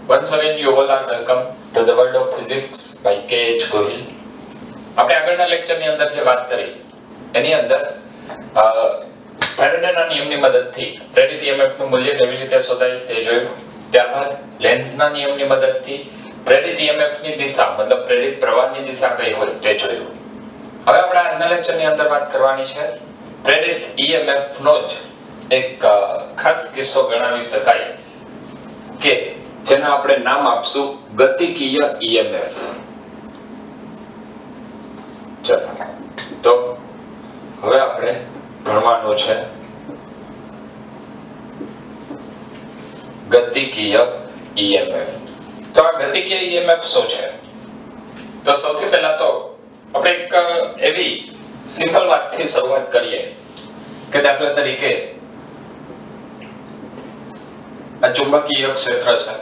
Once again, you all are welcome to the world of physics by K.H. Gohil. આપણે આગળના લેક્ચરની અંદર જે વાત કરી એની અંદર ફેરાડેના નિયમની મદદથી પ્રેરિત EMF નું મૂલ્ય કેવી રીતે શોધાય તે જોયું. ત્યારબાદ લેન્ઝના નિયમની મદદથી પ્રેરિત EMF ની દિશા મતલબ પ્રેરિત પ્રવાહની દિશા કઈ હોય તે જોયું. હવે આપણે આજના લેક્ચરની અંદર વાત કરવાની છે પ્રેરિત EMF નો જ એક ખાસ કિસ્સો ગણાવી શકાય કે જેને આપણે નામ આપશું ગતિકીય EMF. ચલો તો હવે આપણે ભણવાનું છે ગતિકીય EMF. તો આ ગતિકીય EMF શું છે? તો સૌથી પહેલા તો આપણે એક એવી સિમ્પલ વાતથી શરૂઆત કરીએ કે દાખલા તરીકે આ ચુંબકીય ક્ષેત્ર છે.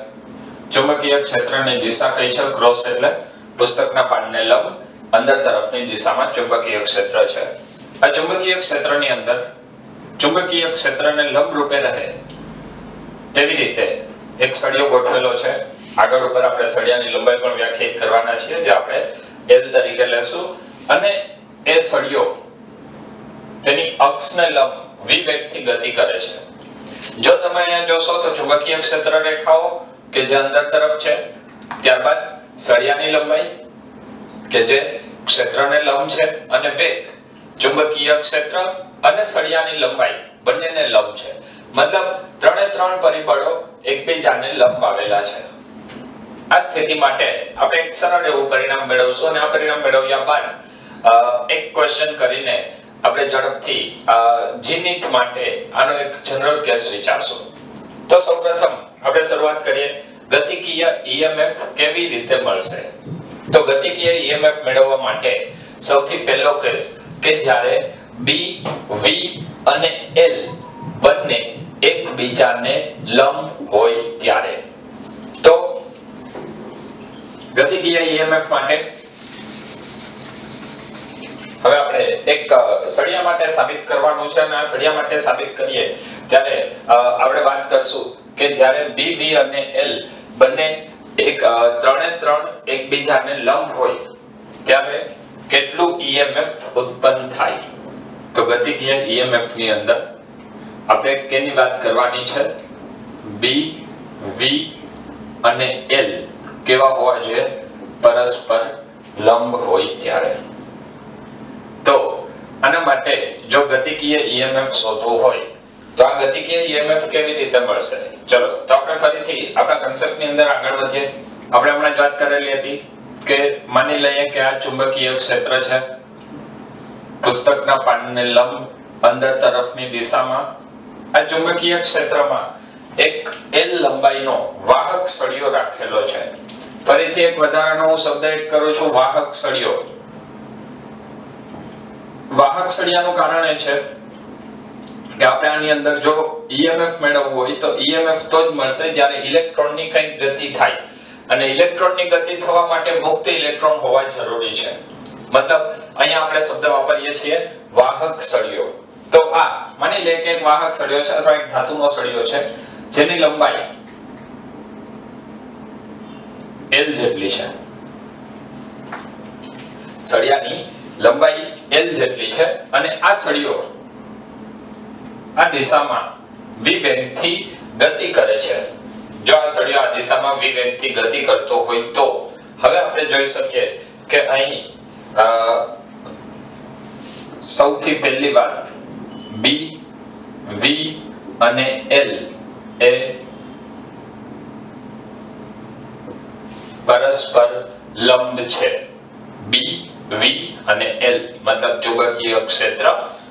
ચુંબકીય ક્ષેત્રની દિશા કઈ છે? ક્રોસ એટલે પુસ્તકના પાનને લંબ અંદર તરફની દિશામાં ચુંબકીય ક્ષેત્ર છે. આ ચુંબકીય ક્ષેત્રની અંદર ચુંબકીય ક્ષેત્રને લંબ રૂપે રહે તેવી રીતે એક સળિયો ગોઠવેલો છે. આગળ ઉપર આપણે સળિયાની લંબાઈ પણ વ્યાખ્યાયિત કરવાના છીએ જે આપણે L તરીકે લેશું અને એ સળિયો તેની અક્ષને લંબ v વેગથી ગતિ કરે છે. જો તમે અહીંયા જોશો તો ચુંબકીય ક્ષેત્ર રેખાઓ કે જે અંદર તરફ છે, ત્યારબાદ સળિયાની લંબાઈ કે જે ક્ષેત્રને લંબ છે અને વેગ ચુંબકીય ક્ષેત્ર અને સળિયાની લંબાઈ બંનેને લંબ છે. મતલબ ત્રણે ત્રણ પરિબળો એકબીજાને લંબ આવેલા છે. આ સ્થિતિ માટે આપણે એક સરળ એવું પરિણામ મેળવશું અને આ પરિણામ મેળવ્યા બાદ એક ક્વેશ્ચન કરીને આપણે ઝડપથી જીનીટ માટે આનો એક જનરલ કેસ વિચારશું. તો સૌપ્રથમ આપણે શરૂઆત કરીએ ગતિકીય EMF કેવી રીતે મળશે. તો ગતિકીય EMF મેળવવા માટે સૌથી પહેલો કેસ કે જ્યારે B, V અને L બંને એકબીજાને લંબ હોય ત્યારે. તો ગતિકીય EMF માટે હવે આપણે એક સળિયા માટે સાબિત કરવાનું છે અને આ સળિયા માટે સાબિત કરીએ ત્યારે આપણે વાત કરશું કે જ્યારે B, V અને L બંને ત્રણે ત્રણ એકબીજાને લંબ હોય ત્યારે કેટલું EMF ઉત્પન્ન થાય. તો ગતિકીય EMF ની અંદર આપણે કેની વાત કરવાની છે? B, V અને L કેવા હોવા જોઈએ? પરસ્પર લંબ હોય ત્યારે. તો આના માટે જો ગતિકીય EMF શોધવું હોય તો આ ગતિકીય EMF કેવી રીતે મળશે? ચલો તો આપણે ફરીથી આપણા કન્સેપ્ટની અંદર આગળ વધીએ. આપણે હમણાં જ વાત કરેલી હતી કે માની લઈએ કે આ ચુંબકીય ક્ષેત્ર છે, પુસ્તકના પાનને લંબ અંદર તરફની દિશામાં. આ ચુંબકીય ક્ષેત્રમાં એક L લંબાઈનો વાહક સળિયો રાખેલો છે. ફરીથી એક વધારાનો શબ્દ એડ કરું છું, વાહક સળિયો. વાહક સળિયાનું કારણ એ છે કે આપણે આની અંદર જો EMF મેળવવું હોય તો EMF તો જ મળશે જ્યારે ઇલેક્ટ્રોનની કંઈક ગતિ થાય અને ઇલેક્ટ્રોનની ગતિ થવા માટે મુક્ત ઇલેક્ટ્રોન હોવા જરૂરી છે. મતલબ અહીંયા આપણે શબ્દ વાપરીએ છીએ વાહક સળિયો. તો આ માની લે કે એક વાહક સળિયો છે અથવા એક ધાતુનો સળિયો છે જેની લંબાઈ L જેટલી છે. સળિયાની લંબાઈ L જેટલી છે અને આ સળિયો આ દિશામાં v વેગથી ગતિ કરે છે. જો આ સળિયો આ દિશામાં v વેગથી ગતિ કરતો હોય તો હવે આપણે જોઈ શકીએ કે અહીં સૌથી પહેલી વાત B, V અને L એ પરસ્પર લંબ છે. B, V અને L મતલબ ચુંબકીય ક્ષેત્ર,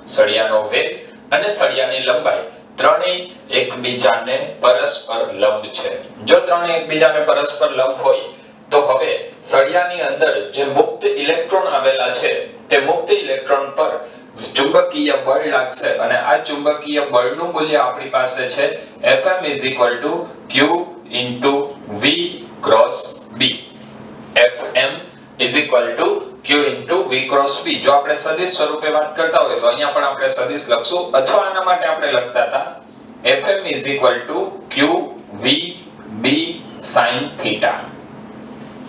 સળિયાનો વેગ અને સળિયાની લંબાઈ ત્રણેય એકબીજાને પરસ્પર લંબ છે. જો ત્રણેય એકબીજાને પરસ્પર લંબ હોય તો હવે સળિયાની અંદર જે મુક્ત ઇલેક્ટ્રોન આવેલા છે તે મુક્ત ઇલેક્ટ્રોન પર ચુંબકીય બળ લાગશે અને આ ચુંબકીય બળનું મૂલ્ય આપણી પાસે છે Fm q * V × B. Fm q * V × B. જો આપણે સદિશ સ્વરૂપે વાત કરતા હોય તો અહીંયા પણ આપણે સદિશ લખશું અથવા આના માટે આપણે લખતા હતા Fm q V B sin θ।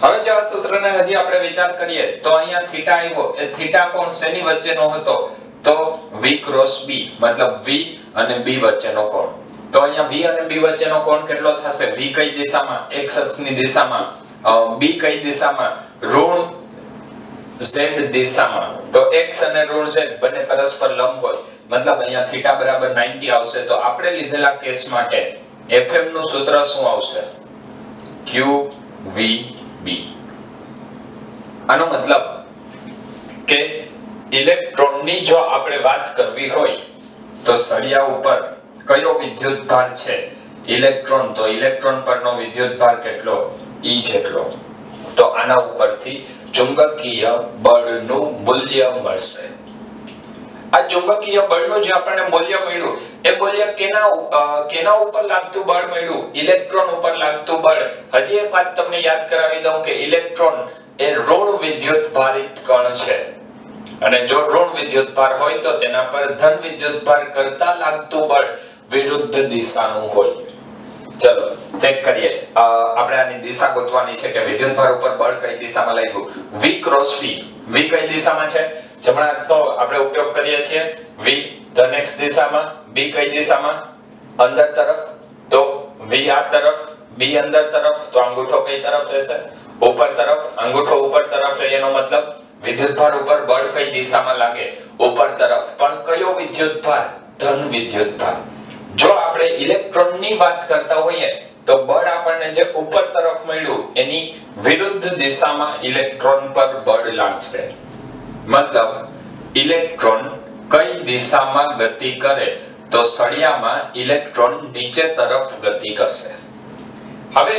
હવે જો આ સૂત્રને હજી આપણે વિચાર કરીએ તો અહીંયા થીટા આવ્યો એ થીટા કોણ શેની વચ્ચેનો હતો તો v ક્રોસ b મતલબ v અને b વચ્ચેનો કોણ। તો અહીંયા v અને b વચ્ચેનો કોણ કેટલો થશે v કઈ દિશામાં x અક્ષની દિશામાં b કઈ દિશામાં ઋણ z દિશામાં। તો x અને ઋણ z બંને પરસ્પર લંબ હોય મતલબ અહીંયા થીટા બરાબર 90 આવશે। તો આપણે લીધેલા કેસ માટે fm નું સૂત્ર શું આવશે qvb। આનો મતલબ કે ઇલેક્ટ્રોનની જો આપણે વાત કરવી હોય તો સળિયા ઉપર કયો વિદ્યુતભાર છે ઇલેક્ટ્રોન તો ઇલેક્ટ્રોન પરનો વિદ્યુતભાર કેટલો E જેટલો। તો આના ઉપરથી ચુંબકીય બળનું મૂલ્ય મળશે। આ ચુંબકીય બળનું જે આપણને મૂલ્ય મળ્યું એ મૂલ્ય કેના ઉપર લાગતું બળ મળ્યું ઇલેક્ટ્રોન ઉપર લાગતું બળ। હજી એક વાત તમને યાદ કરાવી દઉં કે ઇલેક્ટ્રોન એ ઋણ વિદ્યુતભારિત કણ છે અને જો ઋણ વિદ્યુતભાર હોય તો તેના પર ધન વિદ્યુતભાર કરતા લાગતું બળ વિરુદ્ધ દિશાનું હોય। ચલો ચેક કરીએ આપણે આની દિશા ગોતવાની છે કે વિદ્યુતભાર ઉપર બળ કઈ દિશામાં લાગ્યું v ક્રોસ v v કઈ દિશામાં છે જમણા તો આપણે ઉપયોગ કરીએ છીએ v ધન x દિશામાં b કઈ દિશામાં અંદર તરફ તો v આ તરફ b અંદર તરફ તો અંગૂઠો કઈ તરફ રહેશે ઉપર તરફ અંગૂઠો ઉપર તરફ રહે એનો મતલબ વિદ્યુતભાર ઉપર બળ કઈ દિશામાં લાગે ઉપર તરફ પણ કયો વિદ્યુતભાર ધન વિદ્યુતભાર। જો આપણે ઇલેક્ટ્રોનની વાત કરતા હોઈએ તો બળ આપણને જે ઉપર તરફ મળ્યું એની વિરુદ્ધ દિશામાં ઇલેક્ટ્રોન પર બળ લાગશે મતલબ ઇલેક્ટ્રોન કઈ દિશામાં ગતિ કરે તો સળિયામાં ઇલેક્ટ્રોન નીચે તરફ ગતિ કરશે। હવે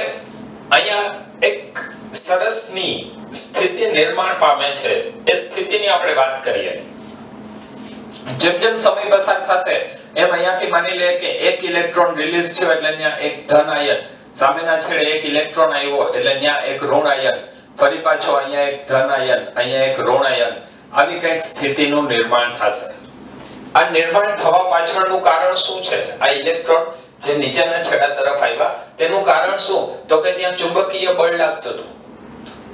અહીંયા એક સરસની સ્થિતિ નિર્માણ પામે છે એ સ્થિતિની આપણે વાત કરીએ। જેમ જેમ સમય પસાર થશે એમ અહીંયાથી માની લે કે એક ઇલેક્ટ્રોન રિલીઝ થયો એટલે ત્યાં એક ધન આયન સામેના છેડે એક ઇલેક્ટ્રોન આવ્યો એટલે ત્યાં એક ઋણ આયન ફરી પાછો અહીંયા એક ધન આયન અહીંયા એક ઋણ આયન આવી કંઈક સ્થિતિનું નિર્માણ થશે। આ નિર્માણ થવા પાછળનું કારણ શું છે આ ઇલેક્ટ્રોન જે નીચેના છેડા તરફ આવ્યા તેનું કારણ શું તો કે ત્યાં ચુંબકીય બળ લાગતું હતું।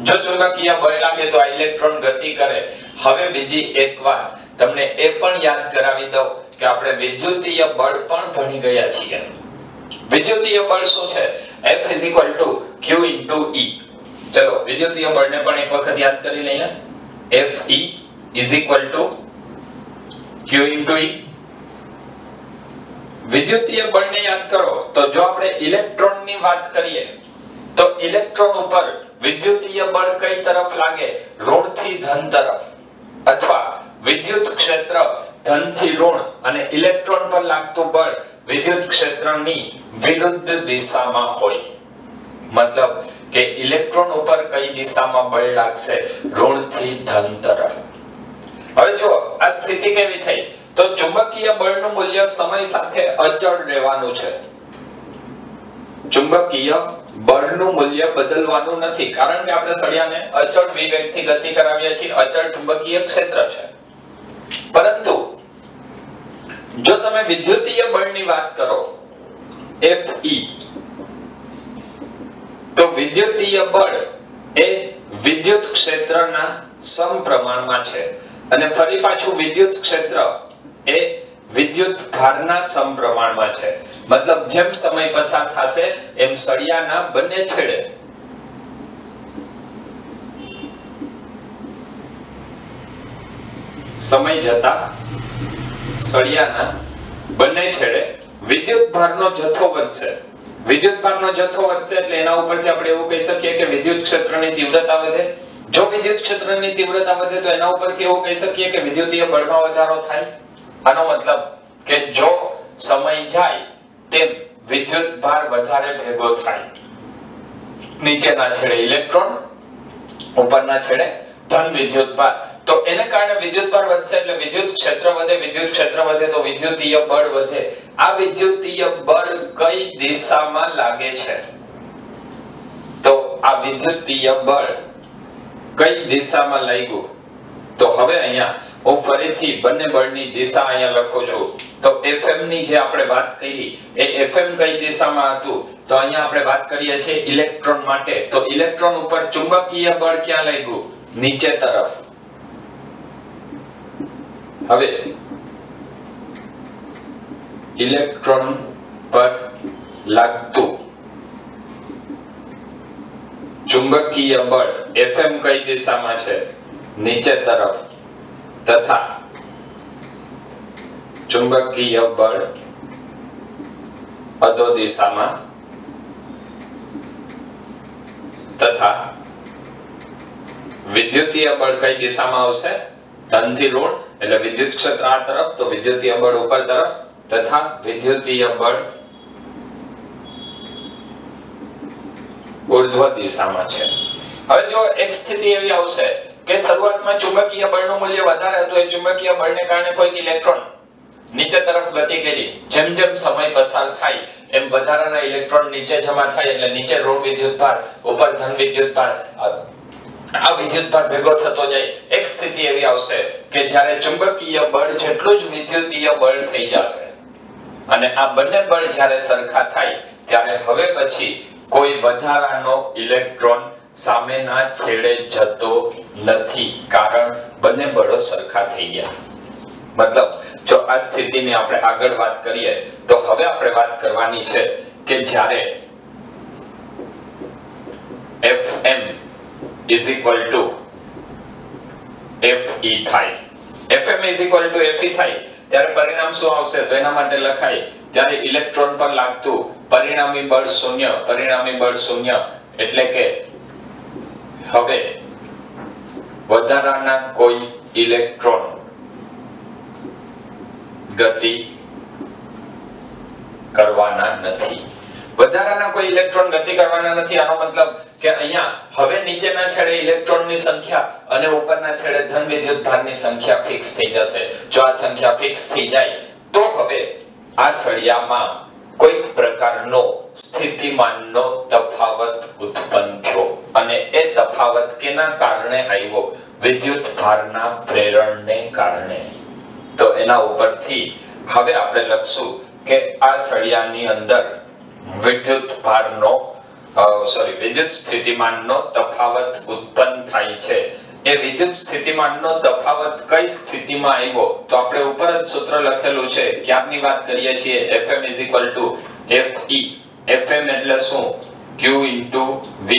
જો ચુંબકીય બળ લાગે તો આ ઇલેક્ટ્રોન ગતિ કરે। હવે બીજી એક વાત તમને એ પણ યાદ કરાવી દઉં કે આપણે વિદ્યુતીય બળ પણ ભણી ગયા છીએ। વિદ્યુતીય બળ શું છે F q * E। ચલો વિદ્યુતીય બળને પણ એક વખત યાદ કરી લઈએ Fe q * E। વિદ્યુતીય બળને યાદ કરો તો જો આપણે ઇલેક્ટ્રોનની વાત કરીએ તો ઇલેક્ટ્રોન ઉપર વિદ્યુતીય બળ કઈ તરફ લાગે ઋણ થી ધન તરફ અથવા વિદ્યુત ક્ષેત્ર ધન થી ઋણ અને ઇલેક્ટ્રોન પર લાગતું બળ વિદ્યુત ક્ષેત્રની વિરુદ્ધ દિશામાં હોય મતલબ કે ઇલેક્ટ્રોન ઉપર કઈ દિશામાં બળ લાગશે ઋણ થી ધન તરફ। હવે જો આ સ્થિતિ કેવી થઈ તો ચુંબકીય બળનું મૂલ્ય સમય સાથે અચળ રહેવાનું છે। ચુંબકીય બળનું મૂલ્ય બદલવાનું નથી કારણ કે આપણે સળિયાને અચળ વિવેગથી ગતિ કરાવીએ છીએ અચળ ચુંબકીય ક્ષેત્ર છે। પરંતુ જો તમે વિદ્યુતીય બળની વાત કરો Fe તો વિદ્યુતીય બળ એ વિદ્યુત ક્ષેત્રના સમપ્રમાણમાં છે અને ફરી પાછું વિદ્યુત ક્ષેત્ર એ વિદ્યુત ભારના સમપ્રમાણમાં છે મતલબ જેમ સમય પસાર થશે એમ સળિયાના બંને છેડે સમય જતા સળિયાના બંને છેડે વિદ્યુત ભારનો જથ્થો વધશે। વિદ્યુત ભારનો જથ્થો વધશે એટલે એના ઉપરથી આપણે એવું કહી શકીએ કે વિદ્યુત ક્ષેત્રની તીવ્રતા વધે। જો વિદ્યુત ક્ષેત્રની તીવ્રતા વધે તો એના ઉપરથી એવું કહી શકીએ કે વિદ્યુતીય બળમાં વધારો થાય। આનો મતલબ કે જો સમય જાય તેમ વિદ્યુત ભાર વધારે ભેગો થાય। નીચેના છેડે ઇલેક્ટ્રોન ઉપરના છેડે ધન વિદ્યુત ભાર તો એને કારણે વિદ્યુત ભાર વધશે એટલે વિદ્યુત ક્ષેત્ર વધે વિદ્યુત ક્ષેત્ર વધે તો વિદ્યુતીય બળ વધે। આ વિદ્યુતીય બળ કઈ દિશામાં લાગે છે તો આ વિદ્યુતીય બળ કઈ દિશામાં લાગ્યું તો હવે અહીંયા હું ફરીથી બંને બળની દિશા અહીંયા લખું છું. તો Fm ની જે આપણે વાત કરી એ Fm કઈ દિશામાં હતું? તો અહીંયા આપણે વાત કરીએ છીએ ઇલેક્ટ્રોન માટે. તો ઇલેક્ટ્રોન ઉપર ચુંબકીય બળ ક્યાં લાગ્યું? નીચે તરફ. હવે ઇલેક્ટ્રોન પર લાગતું ચુંબકીય બળ Fm કઈ દિશામાં છે? નીચે તરફ. તથા ચુંબકીય બળ અધો દિશામાં તથા વિદ્યુતીય બળ કઈ દિશામાં આવશે? ધનથી ઋણ, એટલે વિદ્યુત ક્ષેત્ર આ તરફ તો વિદ્યુતીય બળ ઉપર તરફ તથા વિદ્યુતીય બળ ઉર્ધ્વ દિશામાં છે. હવે જો એક સ્થિતિ એવી આવશે કે શરૂઆતમાં ચુંબકીય બળનું મૂલ્ય વધારે હતું, એ ચુંબકીય બળને કારણે કોઈ ઇલેક્ટ્રોન નીચે તરફ ગતિ કરી. જેમ જેમ સમય પસાર થાય એમ વધારાના ઇલેક્ટ્રોન નીચે જમા થાય, એટલે નીચે ઋણ વિદ્યુતભાર, ઉપર ધન વિદ્યુતભાર, આ વિદ્યુતભાર ભેગો થતો જાય. એક સ્થિતિ એવી આવશે કે જ્યારે ચુંબકીય બળ જેટલું જ વિદ્યુતીય બળ થઈ જશે અને આ બંને બળ જ્યારે સરખા થાય ત્યારે હવે પછી કોઈ વધારાનો ઇલેક્ટ્રોન સામેના છેડે જતો નથી, કારણ બંને બળો સરખા થઈ ગયા. મતલબ જો આ સ્થિતિની આપણે આગળ વાત કરીએ તો હવે આપણે વાત કરવાની છે કે જ્યારે Fm is equal to Fe થાય, Fm is equal to Fe થાય ત્યારે પરિણામ શું આવશે? તો એના માટે લખાય ત્યારે ઇલેક્ટ્રોન પર લાગતું પરિણામી બળ શૂન્ય. પરિણામી બળ શૂન્ય એટલે કે હવે વધારાના કોઈ ઇલેક્ટ્રોન ગતિ કરવાના નથી. વધારાના કોઈ ઇલેક્ટ્રોન ગતિ કરવાના નથી. આનો મતલબ કે અહીંયા હવે નીચેના છેડે ઇલેક્ટ્રોનની સંખ્યા અને ઉપરના છેડે ધન વિદ્યુતભારની સંખ્યા ફિક્સ થઈ જશે. જો આ સંખ્યા ફિક્સ થઈ જાય તો હવે આ સળિયામાં કોઈ પ્રકારનો સ્થિતિમાનનો તફાવત ઉત્પન્ન થયો અને એ તફાવત કેના કારણે આવ્યો? વિદ્યુતભારના પ્રેરણને કારણે. તો એના ઉપરથી હવે આપણે લખશું કે આ સળિયાની અંદર વિદ્યુતભારનો વિદ્યુત સ્થિતિમાનનો તફાવત ઉત્પન્ન થાય છે. એ વિદ્યુત સ્થિતિમાનનો તફાવત કઈ સ્થિતિમાં આવ્યો? તો આપણે ઉપર જ સૂત્ર લખેલું છે, ક્યારની વાત કરીએ છીએ? Fm Fe. Fm એટલે શું? Q V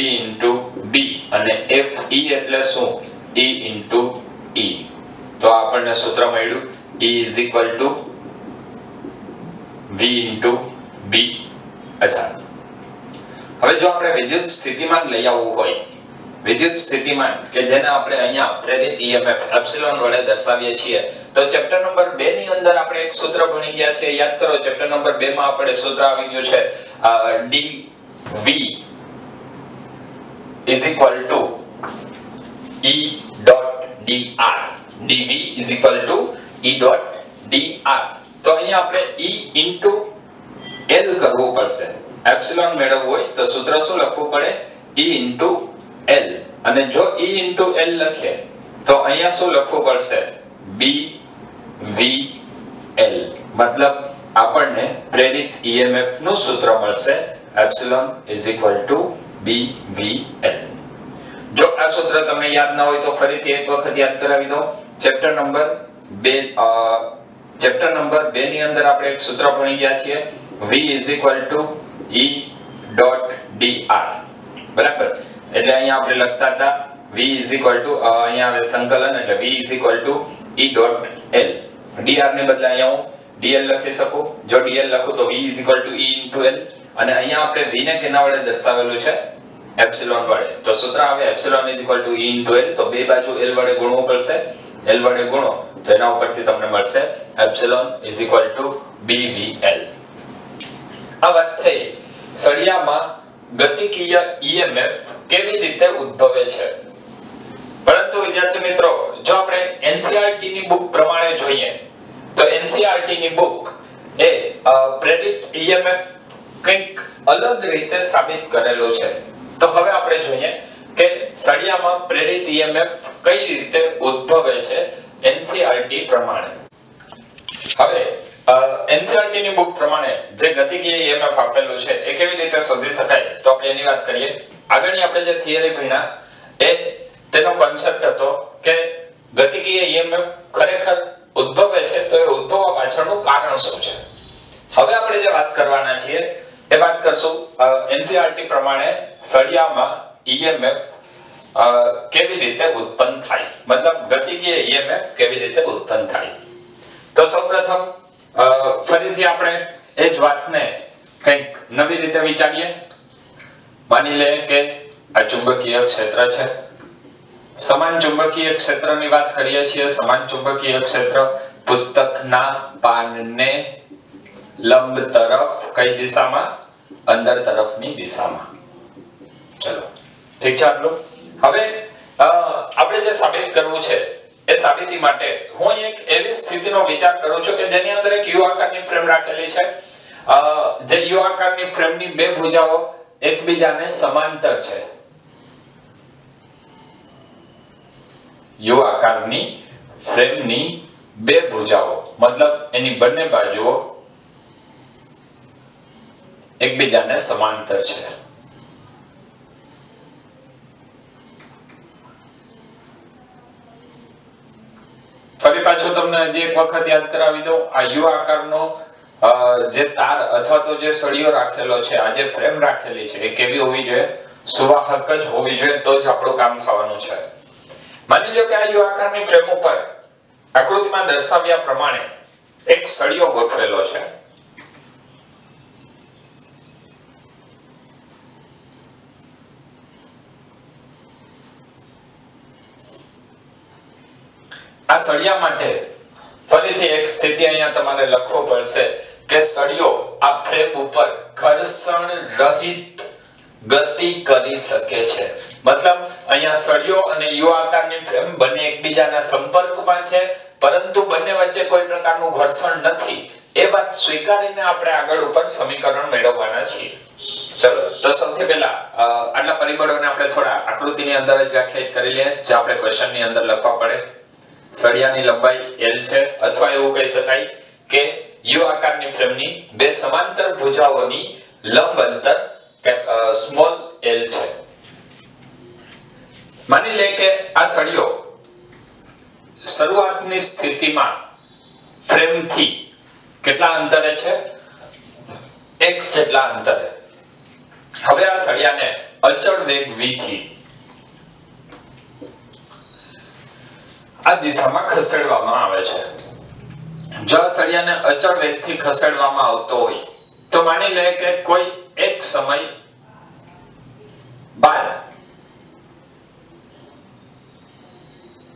B અને Fe એટલે શું? E E. તો આપણને સૂત્ર મળ્યું E V B. અચ્છા, હવે જો આપણે વિદ્યુત સ્થિતિમાન લઈ આવવું હોય, વિદ્યુત સ્થિતિમાન કે જેને આપણે અહીંયા પ્રેરિત EMF એપ્સિલોન વડે દર્શાવીએ છીએ, તો ચેપ્ટર નંબર 2 ની અંદર આપણે એક સૂત્ર ભણી ગયા છે. યાદ કરો, ચેપ્ટર નંબર 2 માં આપણે સૂત્ર આવી ગયું છે dV is equal to E dot dr. dV is equal to E dot dr. તો અહીંયા આપણે E into L કરવું પડશે. એપ્સિલોન મેળવવું હોય તો સૂત્ર શું લખવું પડે? E into L. અને જો E into L લખીએ તો અહીંયા શું લખવું પડશે? B V L. મતલબ આપણને પ્રેરિત EMF નું સૂત્ર મળશે epsilon is equal to B V L. જો આ સૂત્ર તમને યાદ ના હોય તો ફરીથી એક વખત યાદ કરાવી દો. ચેપ્ટર નંબર 2 ની અંદર આપણે એક સૂત્ર ભણી ગયા છીએ, V is equal to E dot dr. બરાબર? એટલે અહીંયા આપણે લખતા હતા V is equal to અહીંયા આવે સંકલન, એટલે V is equal to E dot L. dr ને બદલે અહીંયા હું dl લખી શકું. જો dl લખું તો V is equal to E into L. અને અહીંયા આપણે V ને કેના વડે દર્શાવેલું છે? એપ્સિલોન વડે. તો સૂત્ર આવે epsilon is equal to E into L. તો બે બાજુ L વડે ગુણવું પડશે. L વડે ગુણો તો એના ઉપરથી તમને મળશે epsilon is equal to BVL. આ વાત થઈ સળિયામાં ગતિકીય EMF કેવી રીતે ઉદ્ભવે છે. પરંતુ વિદ્યાર્થી મિત્રો, જો આપણે NCERT ની બુક પ્રમાણે જોઈએ તો NCERT ની બુક એ પ્રેરિત EMF કંઈક અલગ રીતે સાબિત કરેલું છે. તો હવે આપણે જોઈએ કે સળિયામાં પ્રેરિત EMF કઈ રીતે ઉદ્ભવે છે એનસીઈઆરટી પ્રમાણે. હવે એનસીઈઆરટી ની બુક પ્રમાણે જે ગતિકીય ઈએમએફ આપેલું છે એ કેવી રીતે શોધી શકાય તો આપણે એની વાત કરીએ. આગળની આપણે જે થિયરી ભણ્યા એ તેનો કોન્સેપ્ટ હતો કે ગતિકીય ઈએમએફ ખરેખર ઉદ્ભવે છે તો એ ઉદ્ભવવા પાછળનું કારણ શું છે. હવે આપણે જે વાત કરવાના છીએ એ વાત કરશું એનસીઈઆરટી પ્રમાણે સળિયામાં ઈએમએફ કેવી રીતે ઉત્પન્ન થાય, મતલબ ગતિકીય ઈએમએફ કેવી રીતે ઉત્પન્ન થાય. તો સૌપ્રથમ ફરીથી આપણે એ જ વાતને કંઈક નવી રીતે વિચારીએ. માની લે કે આ ચુંબકીય ક્ષેત્ર છે. સમાન ચુંબકીય ક્ષેત્રની વાત કરીએ છીએ. સમાન ચુંબકીય ક્ષેત્ર પુસ્તકના પાનને લંબ તરફ કઈ દિશામાં? અંદર તરફની દિશામાં. ચલો ઠીક છે આટલું. હવે આપણે જે સાબિત કરવું છે એ સાબિતી માટે હું એક એવી સ્થિતિનો વિચાર કરું છું કે જેની અંદર એક યુ આકારની ફ્રેમ રાખેલી છે. જે યુ આકારની ફ્રેમની બે ભુજાઓ એકબીજાને સમાંતર છે. યુ આકારની ફ્રેમની બે ભુજાઓ મતલબ એની બંને બાજુઓ એકબીજાને સમાંતર છે. ફરી પાછું તમને હજી એક વખત યાદ કરાવી દઉં. આ યુ આકારનો જે તાર અથવા તો જે સળિયો રાખેલો છે, આ જે ફ્રેમ રાખેલી છે એ કેવી હોવી જોઈએ? સુવાહક જ હોવી જોઈએ, તો જ આપણું કામ થવાનું છે. માની લો કે આ યુ આકારની ફ્રેમ ઉપર આકૃતિમાં દર્શાવ્યા પ્રમાણે એક સળિયો ગોઠવેલો છે. આ સળિયા માટે ફરીથી એક સ્થિતિ અહીંયા તમારે લખવો પડશે કે સળિયો આ ફ્રેમ ઉપર ઘર્ષણ રહિત ગતિ કરી શકે છે. મતલબ અહીંયા સળિયો અને યુ આકારની ફ્રેમ બંને એકબીજાના સંપર્કમાં છે, પરંતુ બંને વચ્ચે કોઈ પ્રકારનું ઘર્ષણ નથી. એ વાત સ્વીકારીને આપણે આગળ ઉપર સમીકરણ મેળવવાના છીએ. ચલો તો સૌથી પહેલા આટલા પરિબળોને આપણે થોડા આકૃતિની અંદર જ વ્યાખ્યાયિત કરી લઈએ, જે આપણે ક્વેશ્ચનની અંદર લખવા પડે. સળિયાની લંબાઈ L છે, અથવા એવું કહી શકાય કે યુ આકારની ફ્રેમની બે સમાંતર ભુજાઓની લંબ અંતર સ્મોલ l છે. માની લે કે આ સળિયો શરૂઆતની સ્થિતિમાં ફ્રેમથી કેટલા અંતરે છે? x જેટલા અંતરે. હવે આ સળિયાને અચળ વેગ v થી આ દિશામાં ખસેડવામાં આવે છે. જો આ સળિયાને અચળ વેગથી ખસેડવામાં આવતો હોય તો માની લે કે કોઈ એક સમય બાદ,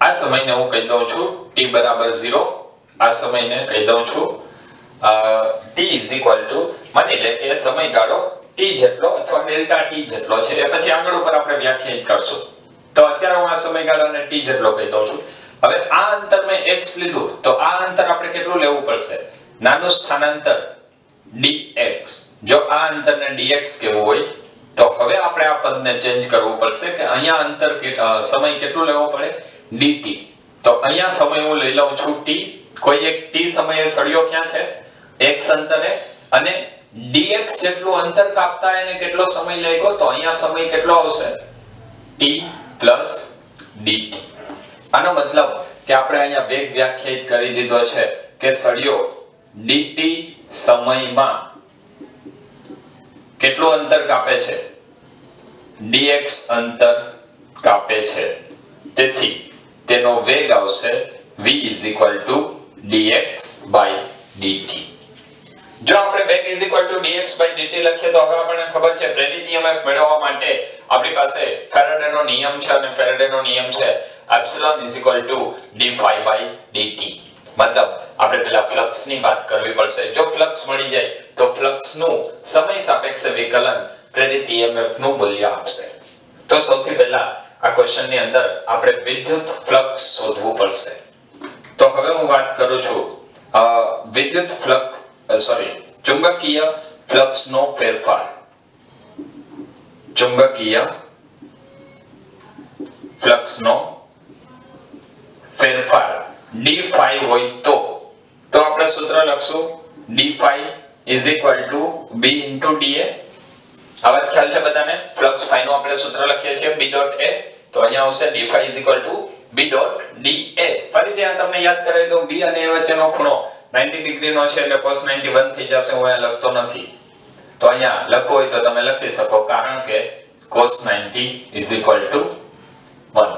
આ સમયને હું કહી દઉં છું t બરાબર 0, આ સમયને કહી દઉં છું t માની લે કે સમયગાળો t જેટલો અથવા ડેલ્ટા t જેટલો છે. એ પછી આગળ ઉપર આપણે વ્યાખ્યાયિત કરશું. તો અત્યારે હું આ સમયગાળાને t જેટલો કહી દઉં છું. હવે આ અંતર મેં x લીધું તો આ અંતર આપણે કેટલું લેવું પડશે? નાનું સ્થાનાંતર dx. જો આ અંતરને dx કેવું હોય તો હવે આપણે આ પદને ચેન્જ કરવું પડશે કે અહીંયા અંતર સમય કેટલું લેવો પડે? dt. તો અહીંયા સમય હું લઈ લઉં છું t. કોઈ એક t સમયે સળિયો ક્યાં છે? x અંતરે, અને dx જેટલું અંતર કાપતા એને કેટલો સમય લાગ્યો? તો અહીંયા સમય કેટલો આવશે? t + dt. આનો મતલબ કે આપણે અહીંયા વેગ વ્યાખ્યાયિત કરી દીધો છે કે સળિયો dt સમયમાં કેટલું અંતર કાપે છે? dx અંતર કાપે છે. તેથી તેનો વેગ આવશે v dx/dt. જો આપણે વેગ dx/dt લખીએ તો હવે આપણને ખબર છે પ્રેરિત EMF મેળવવા માટે આપણી પાસે ફેરાડેનો નિયમ છે, અને ફેરાડેનો નિયમ છે d∅dt. મતલબ આપણે પહેલા ફ્લક્સ ની વાત કરવી પડશે. જો ફ્લક્સ મળી જાય તો ફ્લક્સ નું સમય સાપેક્ષે વિકલન પ્રેરિત EMF નું મૂલ્ય આપશે. તો સૌથી પહેલા આ ક્વેશ્ચન ની અંદર આપણે વિદ્યુત ફ્લક્સ શોધવું પડશે. તો હવે હું વાત કરું છું વિદ્યુત ફ્લક્સ ચુંબકીય ફ્લક્સ નો ફેરફાર. ચુંબકીય ફ્લક્સ નો ફેરફાર d phi હોય તો આપણે સૂત્ર લખશું d phi is equal to b into da. આ વાત ખ્યાલ છે બધાને? ફ્લક્સ phi નું આપણે સૂત્ર લખીએ છીએ b dot a, તો અહીંયા આવશે d phi is equal to b dot da. ફરીથી આ તમને યાદ કરાવી દઉં, b અને a વચ્ચેનો ખૂણો 90 ડિગ્રી નો છે એટલે cos 91 થઈ જશે. હું અહીંયા લખતો નથી, તો અહીંયા લખો હોય તો તમે લખી શકો, કારણ કે cos 90 is equal to 1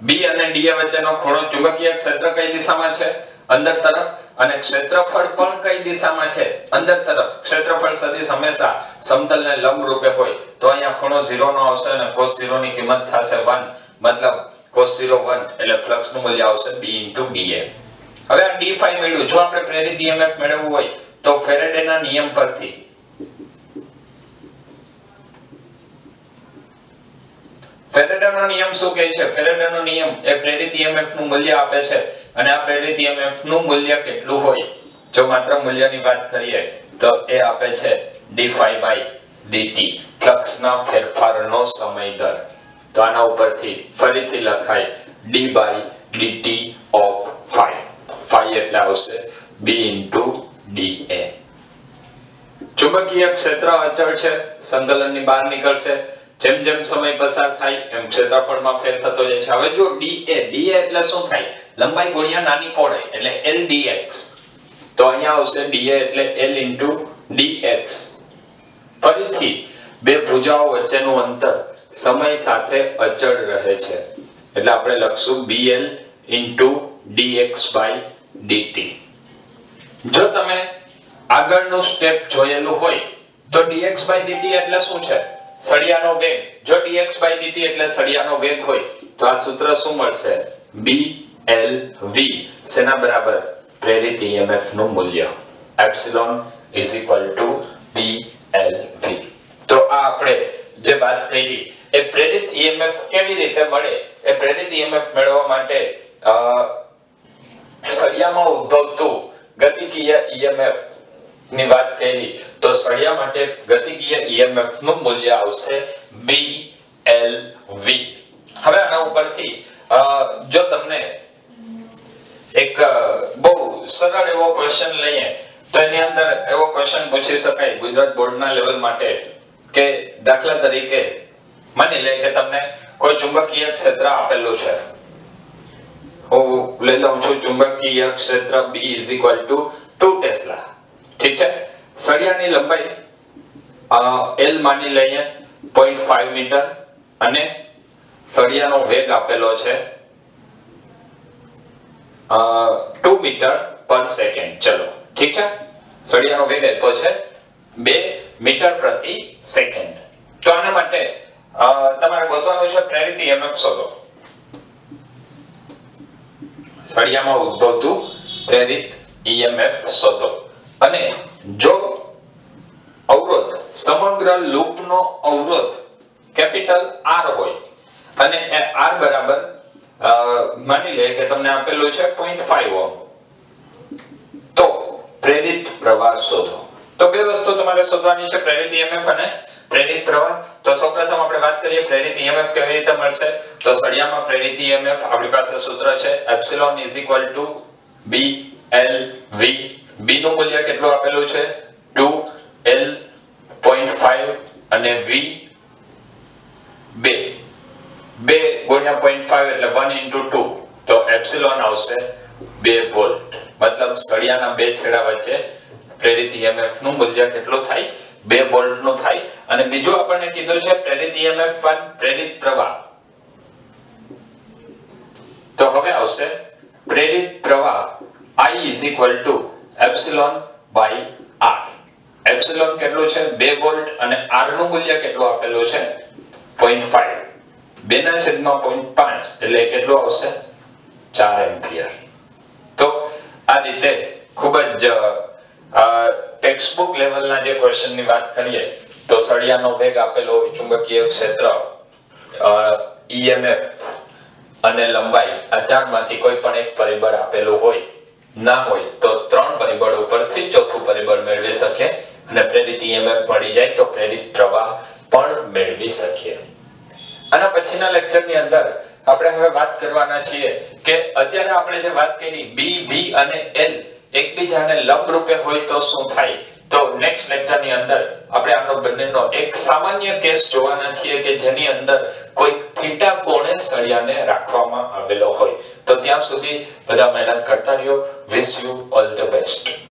b અને da વચ્ચેનો ખૂણો, ચુંબકીય ક્ષેત્ર કઈ દિશામાં છે? અંદર તરફ, અને ક્ષેત્રફળ પણ કઈ દિશામાં છે? અંદર તરફ. ક્ષેત્રફળ સદિશ હંમેશા સમતલને લંબ રૂપે હોય, તો અહીંયા ખૂણો 0 નો આવશે અને cos 0 ની કિંમત થશે 1, મતલબ cos 0 1 એટલે ફ્લક્સ નું મૂલ્ય આવશે b into da. હવે આ d phi મળ્યું, જો આપણે પ્રેરિત EMF મેળવવું હોય તો ફેરેડેના નિયમ પરથી ફેરેડેનો નિયમ શું કહે છે? ફેરેડેનો નિયમ એ પ્રેરિત EMF નું મૂલ્ય આપે છે, અને આ પ્રેરિત EMF નું મૂલ્ય કેટલું હોય? જો માત્ર મૂલ્યની વાત કરીએ તો એ આપે છે d phi by dt, ફ્લક્સના ફેરફારનો સમય દર. તો આના ઉપરથી ફરીથી લખાય d by dt of phi. phi એટલે આવશે b into da. ચુંબકીય ક્ષેત્ર અચળ છે, સંકલનની બહાર નીકળશે. જેમ જેમ સમય પસાર થાય એમ ક્ષેત્રફળમાં ફેર થતો જાય છે. હવે જો da એટલે શું થાય? લંબાઈ ગુણ્યા નાની પહોળાઈ એટલે l dx. તો અહીંયા આવશે da એટલે l into dx. ફરીથી બે ભુજાઓ વચ્ચેનું અંતર સમય સાથે અચળ રહે છે, એટલે આપણે લખશું bl into dx by dt. જો તમે આગળનું સ્ટેપ જોયેલું હોય તો dx by dt એટલે શું છે? સળિયાનો વેગ. જો dx by dt એટલે સળિયાનો વેગ હોય તો આ સૂત્ર શું મળશે? blv. શેના બરાબર? પ્રેરિત EMF નું મૂલ્ય. Epsilon is equal to blv. તો આ આપણે જે વાત કરી એ પ્રેરિત EMF કેવી રીતે મળે? એ પ્રેરિત EMF મેળવવા માટે સળિયામાં ઉદ્ભવતું ગતિકીય EMF ની વાત કરી, તો સળિયા માટે ગતિકીય EMF નું મૂલ્ય આવશે blv. હવે આના ઉપરથી જો તમને એક બહુ સરળ એવો ક્વેશ્ચન લઈએ તો એની અંદર એવો ક્વેશ્ચન પૂછી શકાય ગુજરાત બોર્ડના લેવલ માટે કે દાખલા તરીકે માની લે કે તમને કોઈ ચુંબકીય ક્ષેત્ર આપેલું છે. હું લઈ લઉં છું ચુંબકીય ક્ષેત્ર B is equal to 2 tesla. ઠીક છે? સળિયાની લંબાઈ l માની લઈએ 0.5 મીટર, અને સળિયાનો વેગ આપેલો છે 2 મીટર પર સેકન્ડ. ચલો ઠીક છે, સળિયાનો વેગ આપ્યો છે 2 મીટર પ્રતિ સેકન્ડ. તો આના માટે તમારે ગોતવાનું છે પ્રેરિત EMF શોધો. સળિયામાં ઉદ્ભવતું પ્રેરિત EMF શોધો. અને જો અવરોધ સમગ્ર લૂપનો અવરોધ કેપિટલ R હોય અને એ R બરાબર માની લે કે તમને આપેલું છે 0.5 ઓહ્મ, તો પ્રેરિત પ્રવાહ શોધો. તો બે વસ્તુ તમારે શોધવાની છે, પ્રેરિત EMF અને પ્રેરિત પ્રવાહ. તો સૌપ્રથમ આપણે વાત કરીએ પ્રેરિત EMF કેવી રીતે મળશે. તો સળિયામાં પ્રેરિત EMF આપણી પાસે સૂત્ર છે epsilon is equal to BLV. B નું મૂલ્ય કેટલું આપેલું છે? 2L 0.5 અને V 2 ગુણ્યા 0.5 એટલે 1 into 2, તો એપ્સિલોન આવશે 2 વોલ્ટ. મતલબ સળિયાના બે છેડા વચ્ચે પ્રેરિત EMF નું મૂલ્ય કેટલું થાય? 2 વોલ્ટ નું થાય. અને બીજું આપણને કીધું છે પ્રેરિત EMF પર પ્રેરિત પ્રવાહ. તો હવે આવશે પ્રેરિત પ્રવાહ I is equal to epsilon by R. Epsilon કેટલું છે? 2 વોલ્ટ, અને R નું મૂલ્ય કેટલું આપેલું છે? 0.5. 2/0.5 એટલે કેટલું આવશે? 4 એમ્પિયર. તો આ રીતે ખૂબ જ ટેક્સ્ટ બુક લેવલના જે ક્વેશ્ચનની વાત કરીએ તો સળિયાનો વેગ આપેલો હોય, ચુંબકીય ક્ષેત્ર, EMF અને લંબાઈ, આ ચારમાંથી કોઈ પણ એક પરિબળ આપેલું હોય, ના હોય તો 3 પરિબળો ઉપરથી ચોથું પરિબળ મેળવી શકીએ, અને પ્રેરિત EMF મળી જાય તો પ્રેરિત પ્રવાહ પણ મેળવી શકીએ. આના પછીના લેક્ચરની અંદર આપણે હવે વાત કરવાના છીએ કે અત્યારે આપણે જે વાત કરી બી બી અને એલ એકબીજાને લંબ રૂપે હોય તો શું થાય. તો નેક્સ્ટ લેક્ચરની અંદર આપણે આનો બંનેનો એક સામાન્ય કેસ જોવાના છીએ કે જેની અંદર કોઈ થીટા કોણે સળિયાને રાખવામાં આવેલો હોય. તો ત્યાં સુધી બધા મહેનત કરતા રહ્યો. Wish you all the best.